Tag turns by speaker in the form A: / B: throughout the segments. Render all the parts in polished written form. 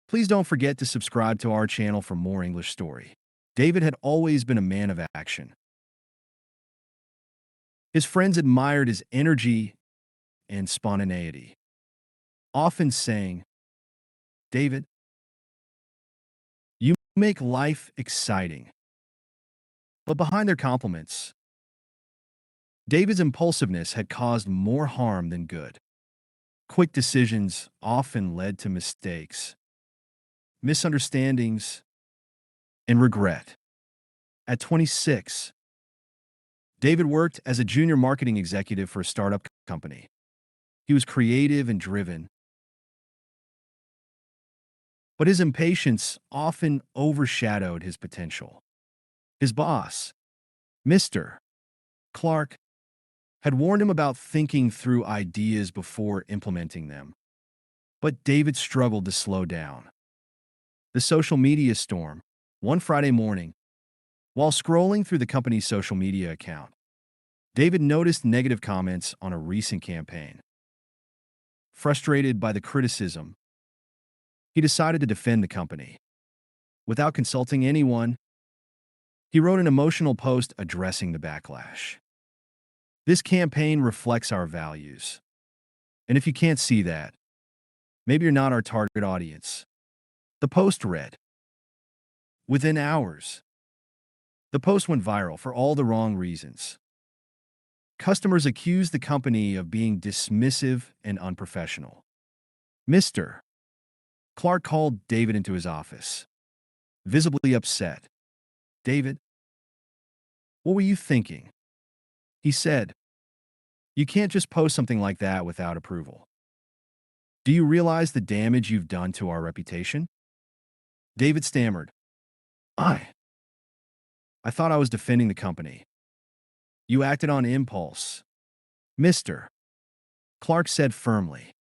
A: Please don't forget to subscribe to our channel for more English story. David had always been a man of action. His friends admired his energy and spontaneity, often saying, "David, you make life exciting." But behind their compliments, David's impulsiveness had caused more harm than good. Quick decisions often led to mistakes, misunderstandings, and regret. At 26, David worked as a junior marketing executive for a startup company. He was creative and driven, but his impatience often overshadowed his potential. His boss, Mr. Clark, had warned him about thinking through ideas before implementing them. But David struggled to slow down. The social media storm. One Friday morning, while scrolling through the company's social media account, David noticed negative comments on a recent campaign. Frustrated by the criticism, he decided to defend the company. Without consulting anyone, he wrote an emotional post addressing the backlash. This campaign reflects our values. And if you can't see that, maybe you're not our target audience. The post read. Within hours, the post went viral for all the wrong reasons. Customers accused the company of being dismissive and unprofessional. Mr. Clark called David into his office, visibly upset. "David, what were you thinking?" He said, "You can't just post something like that without approval. Do you realize the damage you've done to our reputation?" David stammered, I thought I was defending the company." "You acted on impulse," Mr. Clark said firmly.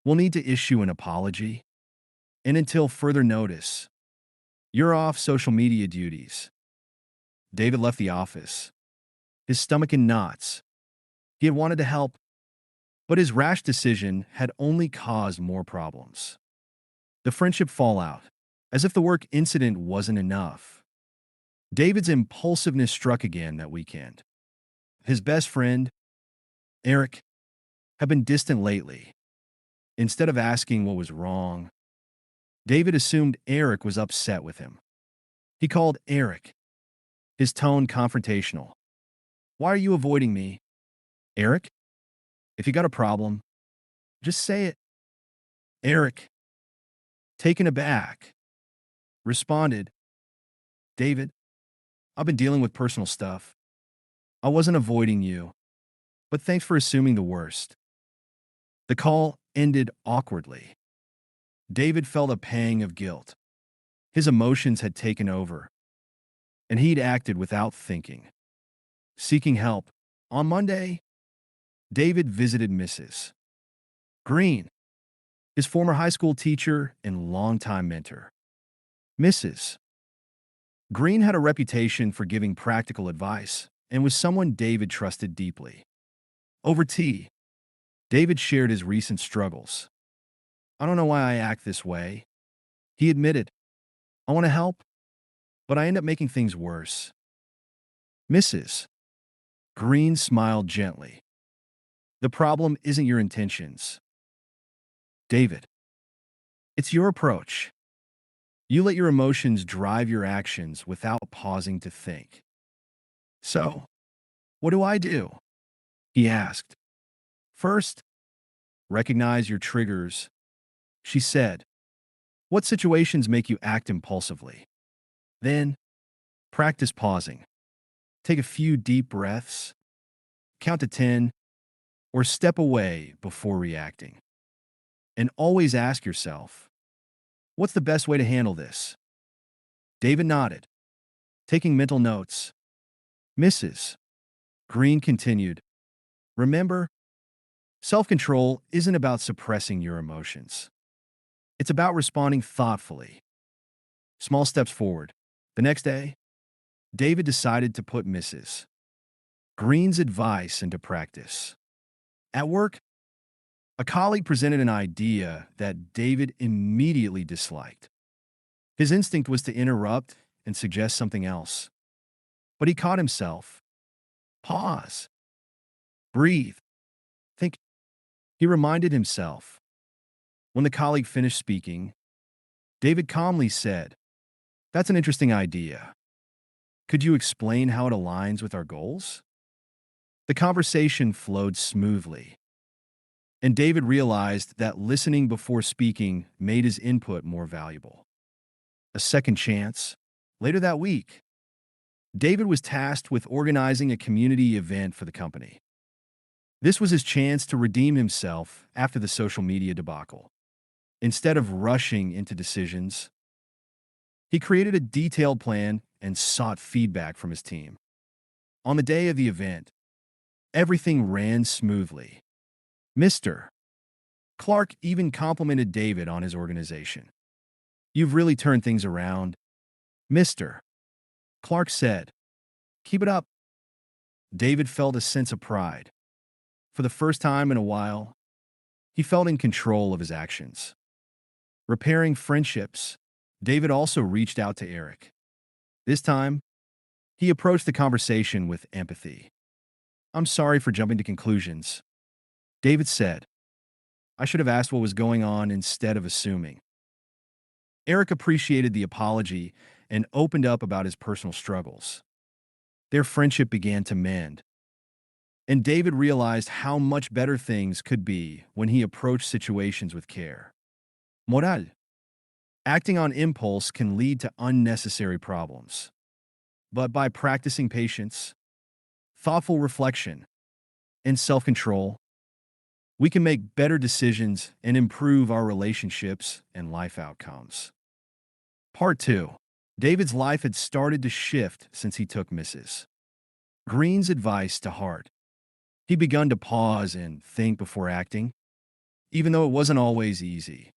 A: "We'll need to issue an apology. And until further notice, you're off social media duties." David left the office, his stomach in knots. He had wanted to help, but his rash decision had only caused more problems. The friendship fallout, as if the work incident wasn't enough. David's impulsiveness struck again that weekend. His best friend, Eric, had been distant lately. Instead of asking what was wrong, David assumed Eric was upset with him. He called Eric, his tone confrontational. "Why are you avoiding me?" "Eric, if you got a problem, just say it." Eric, taken aback, responded, "David, I've been dealing with personal stuff. I wasn't avoiding you, but thanks for assuming the worst." The call ended awkwardly. David felt a pang of guilt. His emotions had taken over, and he'd acted without thinking. Seeking help, on Monday, David visited Mrs. Green, his former high school teacher and longtime mentor. Mrs. Green had a reputation for giving practical advice and was someone David trusted deeply. Over tea, David shared his recent struggles. "I don't know why I act this way," he admitted. "I want to help, but I end up making things worse." Mrs. Green smiled gently. "The problem isn't your intentions, David. It's your approach. You let your emotions drive your actions without pausing to think." "So, what do I do?" he asked. "First, recognize your triggers," she said. "What situations make you act impulsively? Then, practice pausing. Take a few deep breaths, count to 10, or step away before reacting. And always ask yourself, what's the best way to handle this?" David nodded, taking mental notes. Mrs. Green continued, "Remember, self-control isn't about suppressing your emotions. It's about responding thoughtfully. Small steps forward." The next day, David decided to put Mrs. Green's advice into practice. At work, A colleague presented an idea that David immediately disliked. His instinct was to interrupt and suggest something else. But he caught himself. Pause. Breathe. Think. He reminded himself. When the colleague finished speaking, David calmly said, "That's an interesting idea. Could you explain how it aligns with our goals?" The conversation flowed smoothly, and David realized that listening before speaking made his input more valuable. A second chance. Later that week, David was tasked with organizing a community event for the company. This was his chance to redeem himself after the social media debacle. Instead of rushing into decisions, he created a detailed plan and sought feedback from his team. On the day of the event, everything ran smoothly. Mr. Clark even complimented David on his organization. "You've really turned things around." Mr. Clark said, "Keep it up." David felt a sense of pride. For the first time in a while, he felt in control of his actions. Repairing friendships, David also reached out to Eric. This time, he approached the conversation with empathy. "I'm sorry for jumping to conclusions," David said. "I should have asked what was going on instead of assuming." Eric appreciated the apology and opened up about his personal struggles. Their friendship began to mend, and David realized how much better things could be when he approached situations with care. Moral: acting on impulse can lead to unnecessary problems. But by practicing patience, thoughtful reflection, and self-control, we can make better decisions and improve our relationships and life outcomes. Part 2. David's life had started to shift since he took Mrs. Green's advice to heart. He begun to pause and think before acting, even though it wasn't always easy.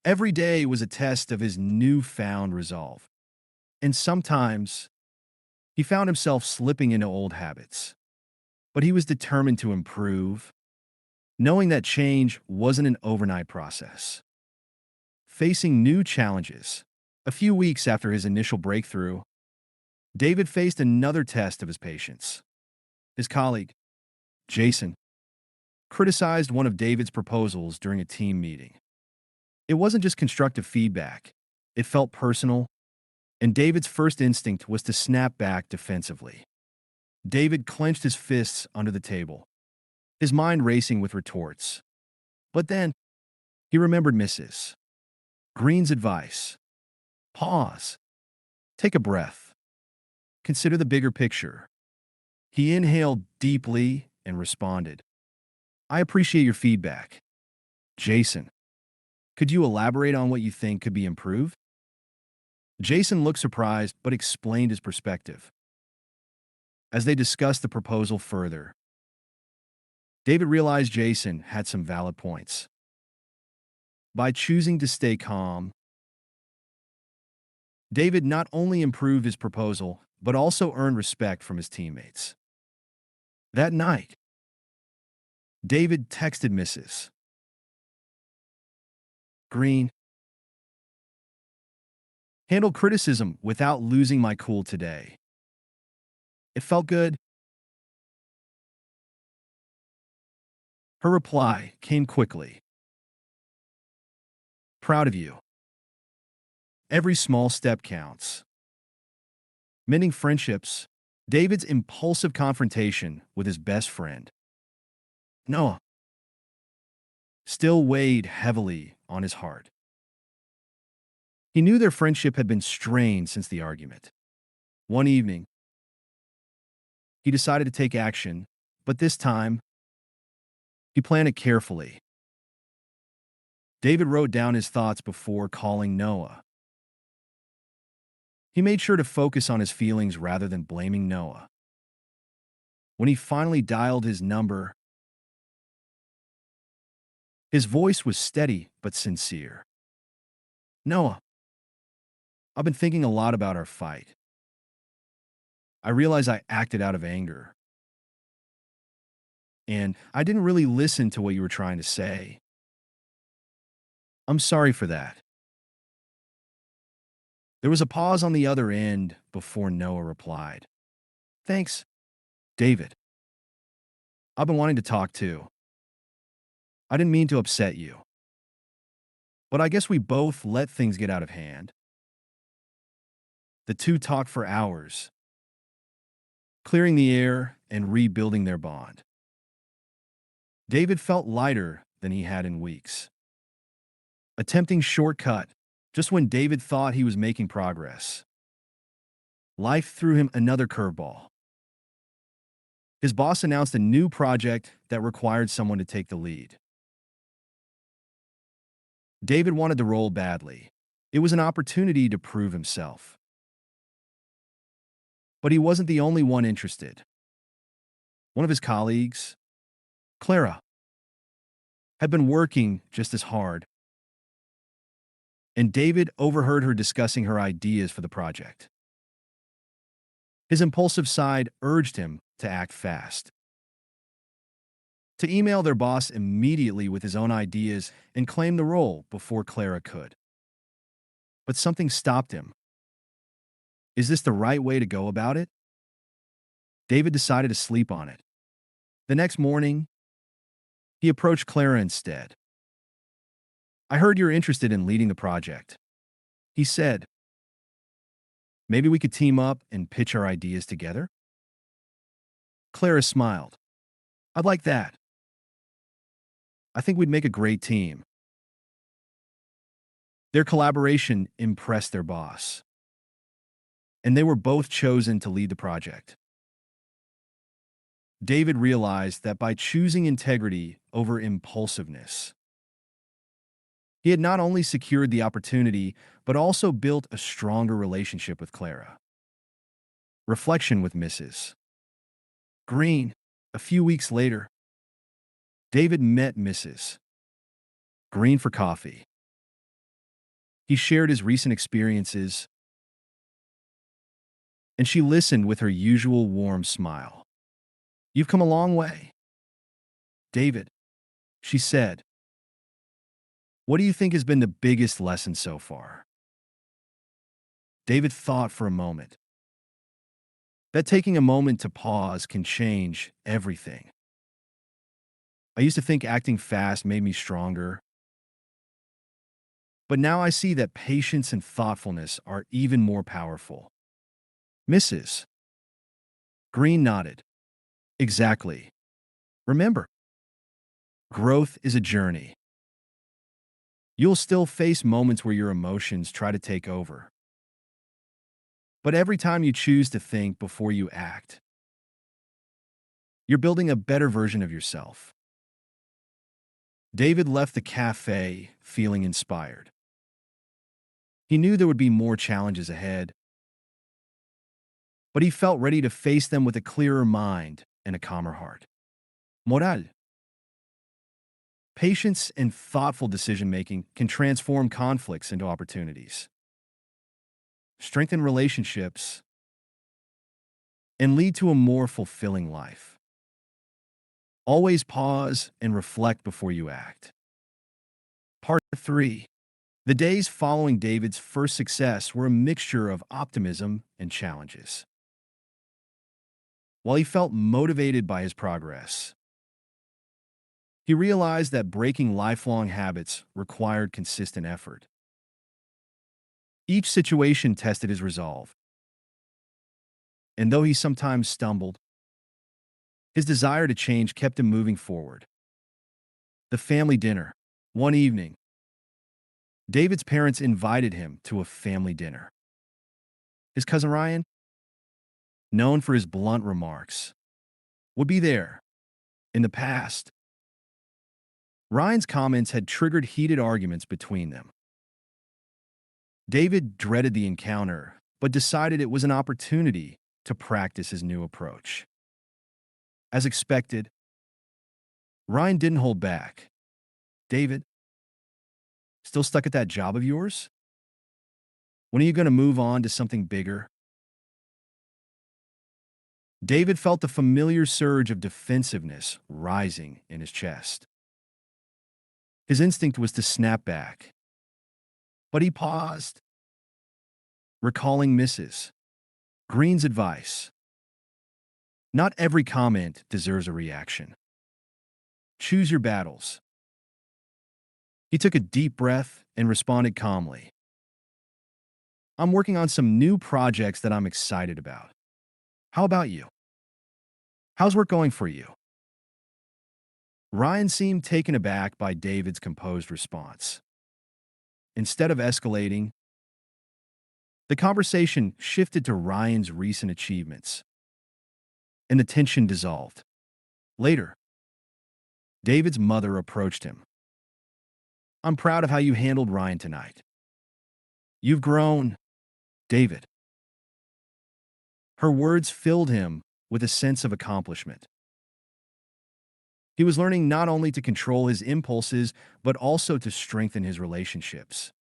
A: Every day was a test of his newfound resolve, and sometimes he found himself slipping into old habits. But he was determined to improve, knowing that change wasn't an overnight process. Facing new challenges. A few weeks after his initial breakthrough, David faced another test of his patience. His colleague, Jason, criticized one of David's proposals during a team meeting. It wasn't just constructive feedback, it felt personal, and David's first instinct was to snap back defensively. David clenched his fists under the table, his mind racing with retorts. But then, he remembered Mrs. Green's advice. Pause. Take a breath. Consider the bigger picture. He inhaled deeply and responded, "I appreciate your feedback. Jason, could you elaborate on what you think could be improved?" Jason looked surprised but explained his perspective. As they discussed the proposal further, David realized Jason had some valid points. By choosing to stay calm, David not only improved his proposal, but also earned respect from his teammates. That night, David texted Mrs. Green, "Handled criticism without losing my cool today. It felt good." Her reply came quickly. "Proud of you. Every small step counts." Mending friendships. David's impulsive confrontation with his best friend, Noah, still weighed heavily on his heart. He knew their friendship had been strained since the argument. One evening, he decided to take action, but this time, he planned it carefully. David wrote down his thoughts before calling Noah. He made sure to focus on his feelings rather than blaming Noah. When he finally dialed his number, his voice was steady but sincere. "Noah, I've been thinking a lot about our fight. I realize I acted out of anger. and I didn't really listen to what you were trying to say. I'm sorry for that. There was a pause on the other end before Noah replied. Thanks, David. I've been wanting to talk too. I didn't mean to upset you, but I guess we both let things get out of hand. The two talked for hours, clearing the air and rebuilding their bond. David felt lighter than he had in weeks. A tempting shortcut just when David thought he was making progress. Life threw him another curveball. His boss announced a new project that required someone to take the lead. David wanted the role badly. It was an opportunity to prove himself. But he wasn't the only one interested. One of his colleagues, Clara, had been working just as hard, and David overheard her discussing her ideas for the project. His impulsive side urged him to act fast, to email their boss immediately with his own ideas and claim the role before Clara could. But something stopped him. Is this the right way to go about it? David decided to sleep on it. The next morning, he approached Clara instead. I heard you're interested in leading the project, he said. Maybe we could team up and pitch our ideas together? Clara smiled. I'd like that. I think we'd make a great team. Their collaboration impressed their boss, and they were both chosen to lead the project. David realized that by choosing integrity over impulsiveness, he had not only secured the opportunity, but also built a stronger relationship with Clara. Reflection with Mrs. Green. A few weeks later, David met Mrs. Green for coffee. He shared his recent experiences, and she listened with her usual warm smile. You've come a long way, David, she said. What do you think has been the biggest lesson so far? David thought for a moment. That taking a moment to pause can change everything. I used to think acting fast made me stronger, but now I see that patience and thoughtfulness are even more powerful. Mrs. Green nodded. Exactly. Remember, growth is a journey. You'll still face moments where your emotions try to take over. But every time you choose to think before you act, you're building a better version of yourself. David left the cafe feeling inspired. He knew there would be more challenges ahead, but he felt ready to face them with a clearer mind and a calmer heart. Moral. Patience and thoughtful decision-making can transform conflicts into opportunities, strengthen relationships, and lead to a more fulfilling life. Always pause and reflect before you act. Part 3. The days following David's first success were a mixture of optimism and challenges. While he felt motivated by his progress, he realized that breaking lifelong habits required consistent effort. Each situation tested his resolve, and though he sometimes stumbled, his desire to change kept him moving forward. The family dinner. One evening, David's parents invited him to a family dinner. His cousin Ryan, known for his blunt remarks, would be there. In the past, Ryan's comments had triggered heated arguments between them. David dreaded the encounter, but decided it was an opportunity to practice his new approach. As expected, Ryan didn't hold back. David, still stuck at that job of yours? When are you going to move on to something bigger? David felt the familiar surge of defensiveness rising in his chest. His instinct was to snap back, but he paused, recalling Mrs. Green's advice. Not every comment deserves a reaction. Choose your battles. He took a deep breath and responded calmly. I'm working on some new projects that I'm excited about. How about you? How's work going for you? Ryan seemed taken aback by David's composed response. Instead of escalating, the conversation shifted to Ryan's recent achievements, and the tension dissolved. Later, David's mother approached him. I'm proud of how you handled Ryan tonight. You've grown, David. Her words filled him with a sense of accomplishment. He was learning not only to control his impulses, but also to strengthen his relationships.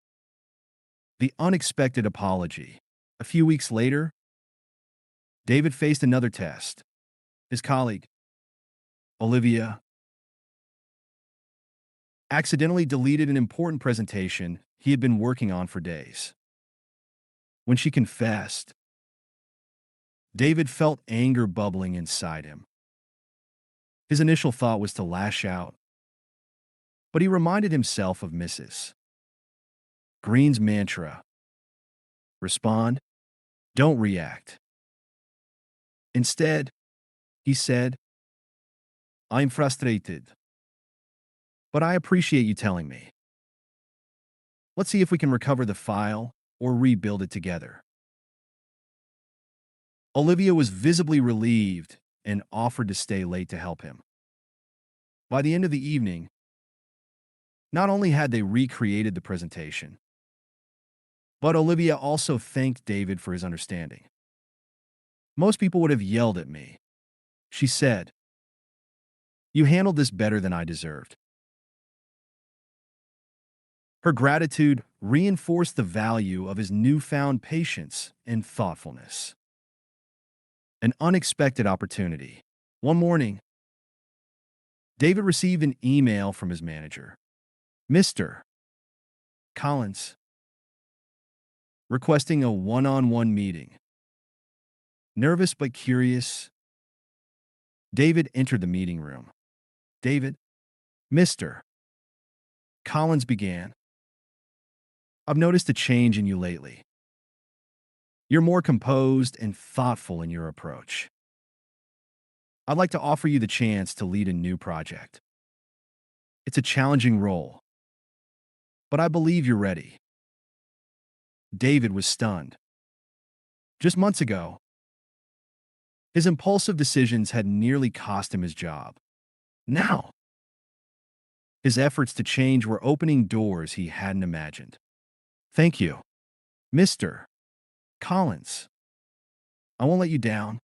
A: The unexpected apology. A few weeks later, David faced another test. His colleague, Olivia, accidentally deleted an important presentation he had been working on for days. When she confessed, David felt anger bubbling inside him. His initial thought was to lash out, but he reminded himself of Mrs. Green's mantra: respond, don't react. Instead, he said, I'm frustrated, but I appreciate you telling me. Let's see if we can recover the file or rebuild it together. Olivia was visibly relieved and offered to stay late to help him. By the end of the evening, not only had they recreated the presentation, but Olivia also thanked David for his understanding. Most people would have yelled at me, she said. You handled this better than I deserved. Her gratitude reinforced the value of his newfound patience and thoughtfulness. An unexpected opportunity. One morning, David received an email from his manager, Mr. Collins, requesting a one-on-one meeting. Nervous but curious, David entered the meeting room. David, Mr. Collins began. I've noticed a change in you lately. You're more composed and thoughtful in your approach. I'd like to offer you the chance to lead a new project. It's a challenging role, but I believe you're ready. David was stunned. Just months ago, his impulsive decisions had nearly cost him his job. Now, his efforts to change were opening doors he hadn't imagined. Thank you, Mr. Collins. I won't let you down,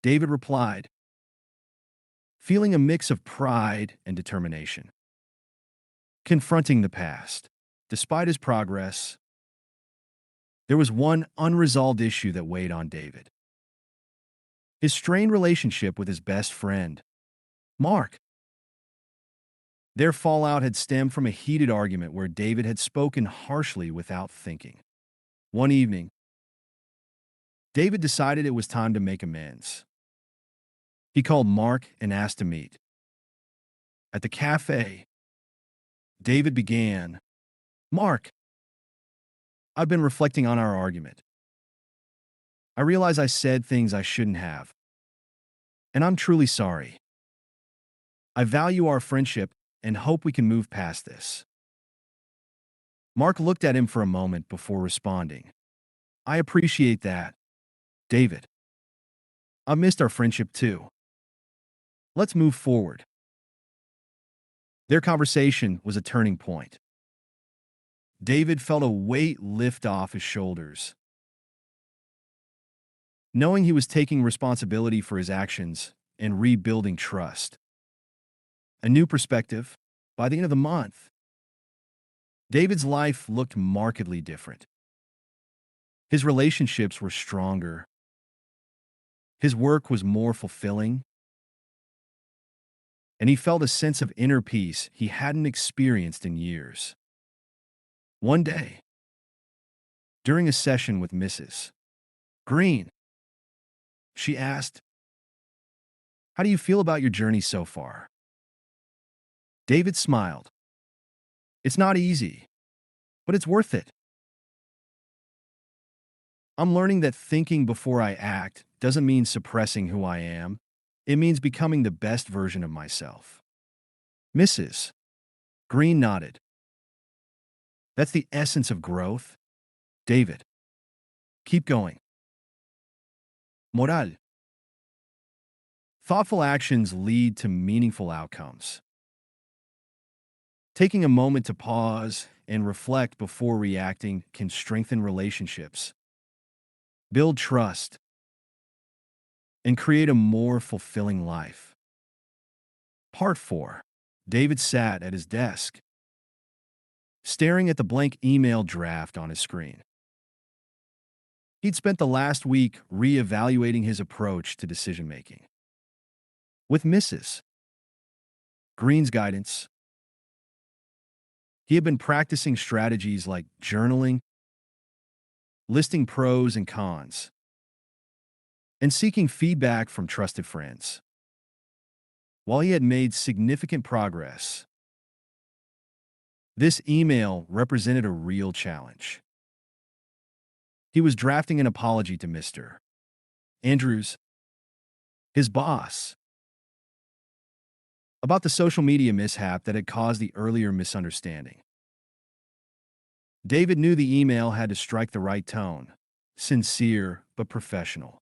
A: David replied, feeling a mix of pride and determination. Confronting the past, despite his progress, there was one unresolved issue that weighed on David. His strained relationship with his best friend, Mark. Their fallout had stemmed from a heated argument where David had spoken harshly without thinking. One evening, David decided it was time to make amends. He called Mark and asked to meet. At the cafe, David began, Mark, I've been reflecting on our argument. I realize I said things I shouldn't have, and I'm truly sorry. I value our friendship and hope we can move past this. Mark looked at him for a moment before responding. I appreciate that, David. I missed our friendship too. Let's move forward. Their conversation was a turning point. David felt a weight lift off his shoulders. Knowing he was taking responsibility for his actions and rebuilding trust. A new perspective. By the end of the month, David's life looked markedly different. His relationships were stronger. His work was more fulfilling, and he felt a sense of inner peace he hadn't experienced in years. One day, during a session with Mrs. Green, she asked, "How do you feel about your journey so far?" David smiled. "It's not easy, but it's worth it. I'm learning that thinking before I act doesn't mean suppressing who I am. It means becoming the best version of myself." Mrs. Green nodded. "That's the essence of growth, David. Keep going." Moral: thoughtful actions lead to meaningful outcomes. Taking a moment to pause and reflect before reacting can strengthen relationships, build trust, and create a more fulfilling life. Part 4. David sat at his desk, staring at the blank email draft on his screen. He'd spent the last week re-evaluating his approach to decision-making. With Mrs. Green's guidance, he had been practicing strategies like journaling, listing pros and cons, and seeking feedback from trusted friends. While he had made significant progress, this email represented a real challenge. He was drafting an apology to Mr. Andrews, his boss, about the social media mishap that had caused the earlier misunderstanding. David knew the email had to strike the right tone, sincere but professional.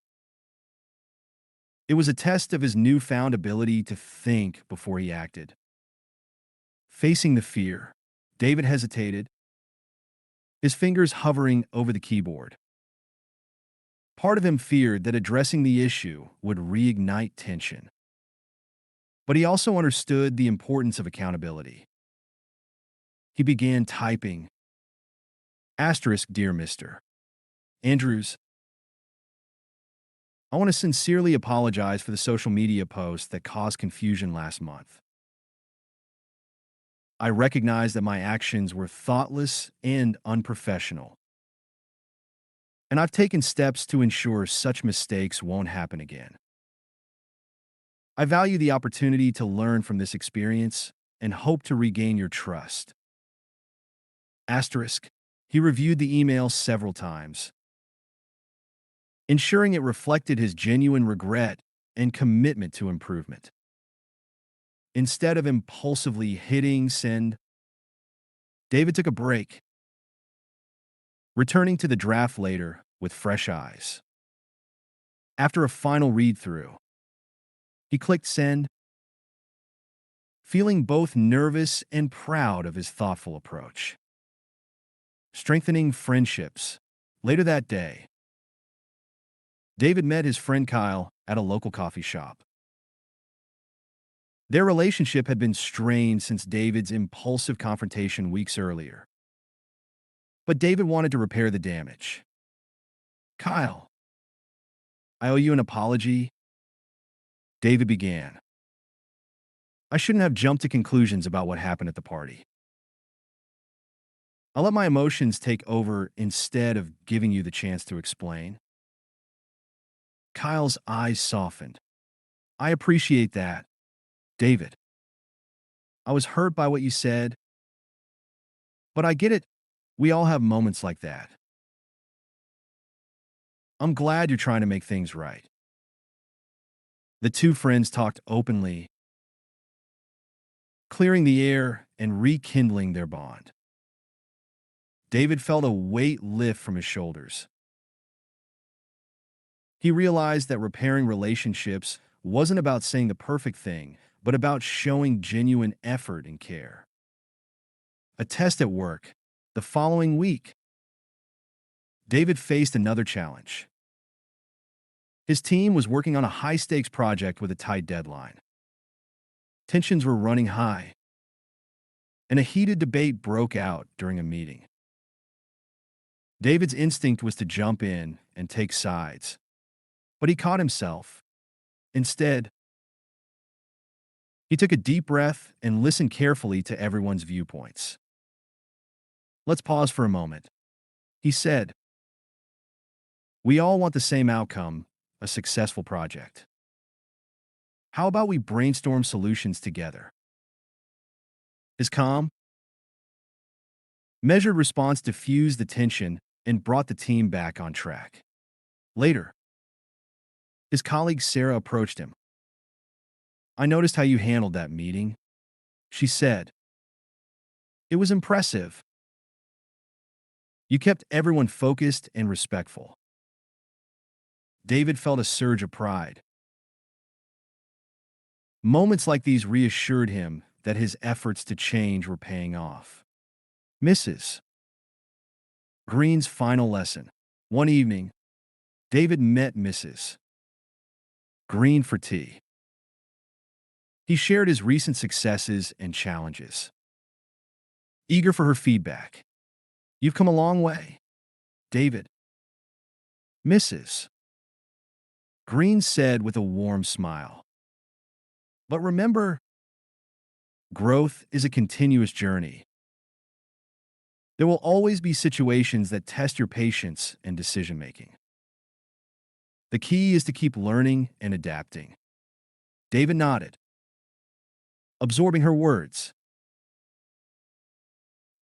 A: It was a test of his newfound ability to think before he acted. Facing the fear, David hesitated, his fingers hovering over the keyboard. Part of him feared that addressing the issue would reignite tension. But he also understood the importance of accountability. He began typing, "Dear Mr. Andrews, I want to sincerely apologize for the social media post that caused confusion last month. I recognize that my actions were thoughtless and unprofessional, and I've taken steps to ensure such mistakes won't happen again. I value the opportunity to learn from this experience and hope to regain your trust." He reviewed the email several times, ensuring it reflected his genuine regret and commitment to improvement. Instead of impulsively hitting send, David took a break, returning to the draft later with fresh eyes. After a final read-through, he clicked send, feeling both nervous and proud of his thoughtful approach. Strengthening friendships. Later that day, David met his friend Kyle at a local coffee shop. Their relationship had been strained since David's impulsive confrontation weeks earlier. But David wanted to repair the damage. "Kyle, I owe you an apology," David began. "I shouldn't have jumped to conclusions about what happened at the party. I let my emotions take over instead of giving you the chance to explain." Kyle's eyes softened. "I appreciate that, David. I was hurt by what you said, but I get it. We all have moments like that. I'm glad you're trying to make things right." The two friends talked openly, clearing the air and rekindling their bond. David felt a weight lift from his shoulders. He realized that repairing relationships wasn't about saying the perfect thing, but about showing genuine effort and care. A test at work. The following week, David faced another challenge. His team was working on a high-stakes project with a tight deadline. Tensions were running high, and a heated debate broke out during a meeting. David's instinct was to jump in and take sides, But he caught himself. Instead, he took a deep breath and listened carefully to everyone's viewpoints. Let's pause for a moment. He said, "We all want the same outcome, a successful project. How about we brainstorm solutions together?" His calm, measured response diffused the tension and brought the team back on track. Later, his colleague Sarah approached him. "I noticed how you handled that meeting," she said. "It was impressive. You kept everyone focused and respectful." David felt a surge of pride. Moments like these reassured him that his efforts to change were paying off. Mrs. Green's final lesson. One evening, David met Mrs. Green for tea. He shared his recent successes and challenges, eager for her feedback. "You've come a long way, David," Mrs. Green said with a warm smile. "But remember, growth is a continuous journey. There will always be situations that test your patience and decision-making. The key is to keep learning and adapting." David nodded, absorbing her words.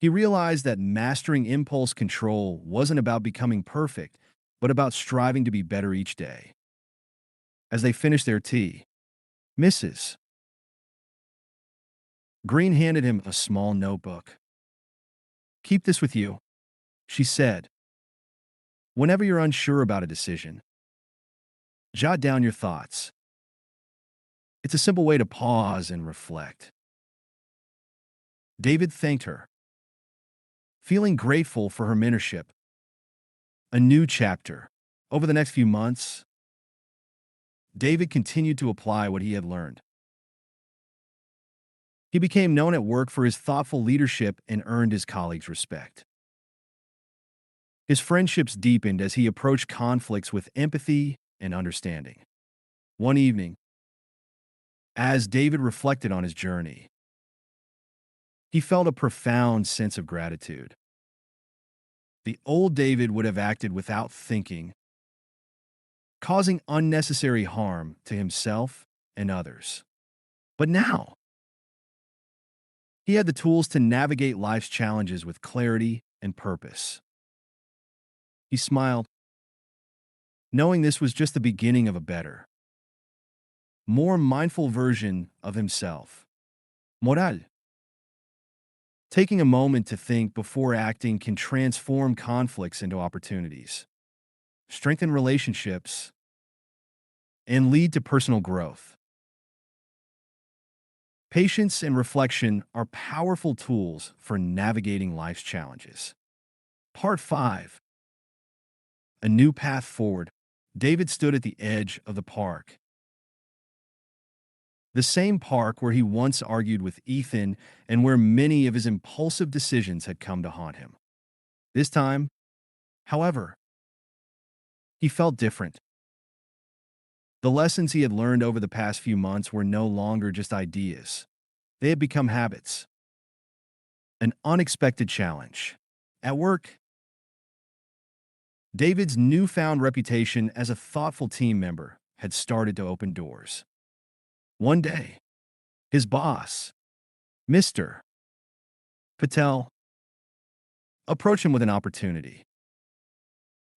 A: He realized that mastering impulse control wasn't about becoming perfect, but about striving to be better each day. As they finished their tea, Mrs. Green handed him a small notebook. "Keep this with you," she said. "Whenever you're unsure about a decision, jot down your thoughts. It's a simple way to pause and reflect." David thanked her, feeling grateful for her mentorship. A new chapter. Over the next few months, David continued to apply what he had learned. He became known at work for his thoughtful leadership and earned his colleagues' respect. His friendships deepened as he approached conflicts with empathy and understanding. One evening, as David reflected on his journey, he felt a profound sense of gratitude. The old David would have acted without thinking, causing unnecessary harm to himself and others. But now, he had the tools to navigate life's challenges with clarity and purpose. He smiled, knowing this was just the beginning of a better, more mindful version of himself. Moral. Taking a moment to think before acting can transform conflicts into opportunities, strengthen relationships, and lead to personal growth. Patience and reflection are powerful tools for navigating life's challenges. Part 5. A new path forward. David stood at the edge of the park. The same park where he once argued with Ethan and where many of his impulsive decisions had come to haunt him. This time, however, he felt different. The lessons he had learned over the past few months were no longer just ideas. They had become habits. An unexpected challenge. At work, David's newfound reputation as a thoughtful team member had started to open doors. One day, his boss, Mr. Patel, approached him with an opportunity.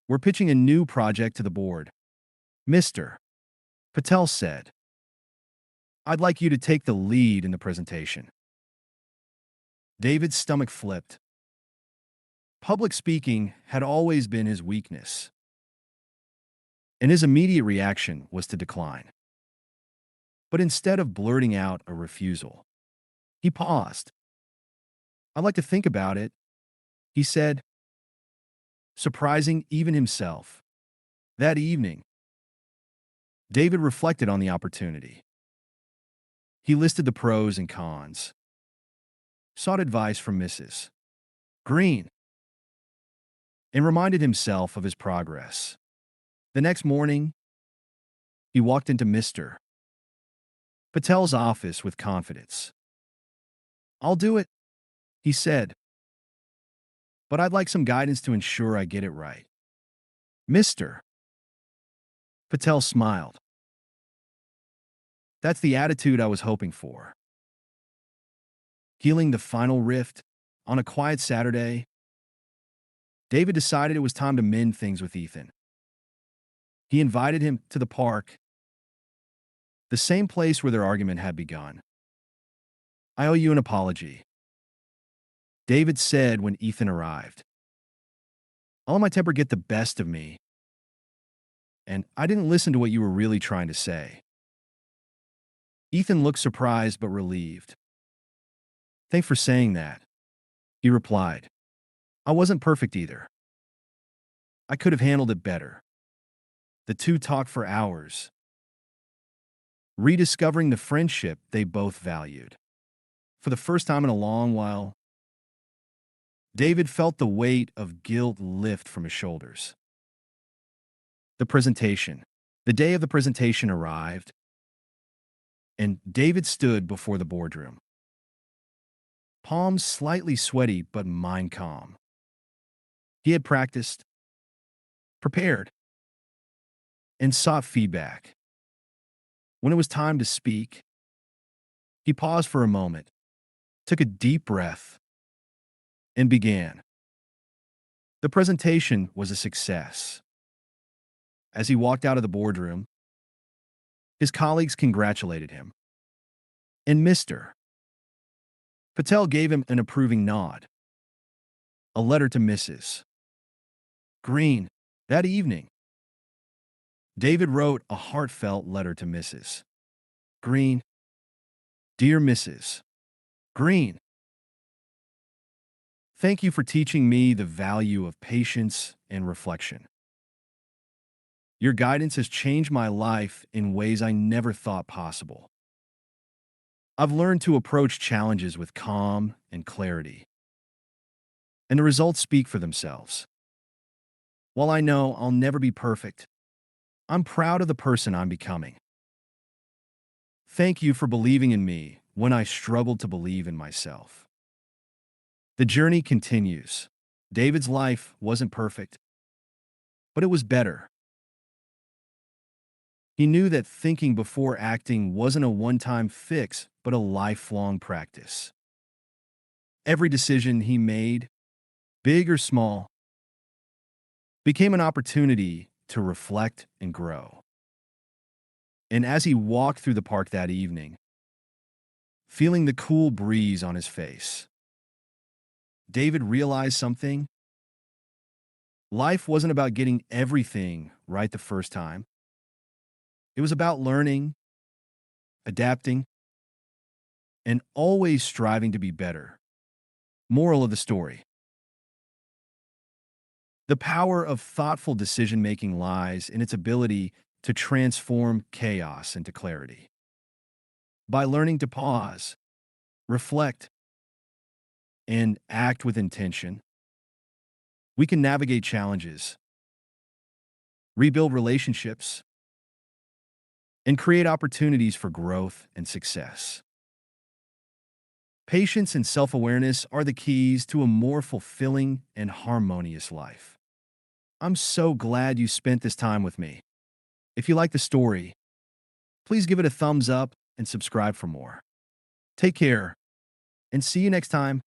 A: "We're pitching a new project to the board," Mr. Patel said. "I'd like you to take the lead in the presentation." David's stomach flipped. Public speaking had always been his weakness, and his immediate reaction was to decline. But instead of blurting out a refusal, he paused. "I'd like to think about it," he said, surprising even himself. That evening, David reflected on the opportunity. He listed the pros and cons, sought advice from Mrs. Green, and reminded himself of his progress. The next morning, He walked into Mr. Patel's office with confidence. "I'll do it," he said, "but I'd like some guidance to ensure I get it right." Mr. Patel smiled. "That's the attitude I was hoping for." Healing the final rift on a quiet Saturday, David decided it was time to mend things with Ethan. He invited him to the park, the same place where their argument had begun. "I owe you an apology," David said when Ethan arrived. "I'll let my temper get the best of me, and I didn't listen to what you were really trying to say." Ethan looked surprised but relieved. "Thanks for saying that," he replied. "I wasn't perfect either. I could have handled it better." The two talked for hours, rediscovering the friendship they both valued. For the first time in a long while, David felt the weight of guilt lift from his shoulders. The presentation. The day of the presentation arrived, and David stood before the boardroom. Palms slightly sweaty, but mind calm. He had practiced, prepared, and sought feedback. When it was time to speak, he paused for a moment, took a deep breath, and began. The presentation was a success. As he walked out of the boardroom, his colleagues congratulated him, and Mr. Patel gave him an approving nod. A letter to Mrs. Green. That evening, David wrote a heartfelt letter to Mrs. Green. "Dear Mrs. Green, thank you for teaching me the value of patience and reflection. Your guidance has changed my life in ways I never thought possible. I've learned to approach challenges with calm and clarity, and the results speak for themselves. While I know I'll never be perfect, I'm proud of the person I'm becoming. Thank you for believing in me when I struggled to believe in myself." The journey continues. David's life wasn't perfect, but it was better. He knew that thinking before acting wasn't a one-time fix, but a lifelong practice. Every decision he made, big or small, became an opportunity to reflect and grow. And as he walked through the park that evening, feeling the cool breeze on his face, David realized something. Life wasn't about getting everything right the first time. It was about learning, adapting, and always striving to be better. Moral of the story: the power of thoughtful decision-making lies in its ability to transform chaos into clarity. By learning to pause, reflect, and act with intention, we can navigate challenges, rebuild relationships, and create opportunities for growth and success. Patience and self-awareness are the keys to a more fulfilling and harmonious life. I'm so glad you spent this time with me. If you like the story, please give it a thumbs up and subscribe for more. Take care, and see you next time.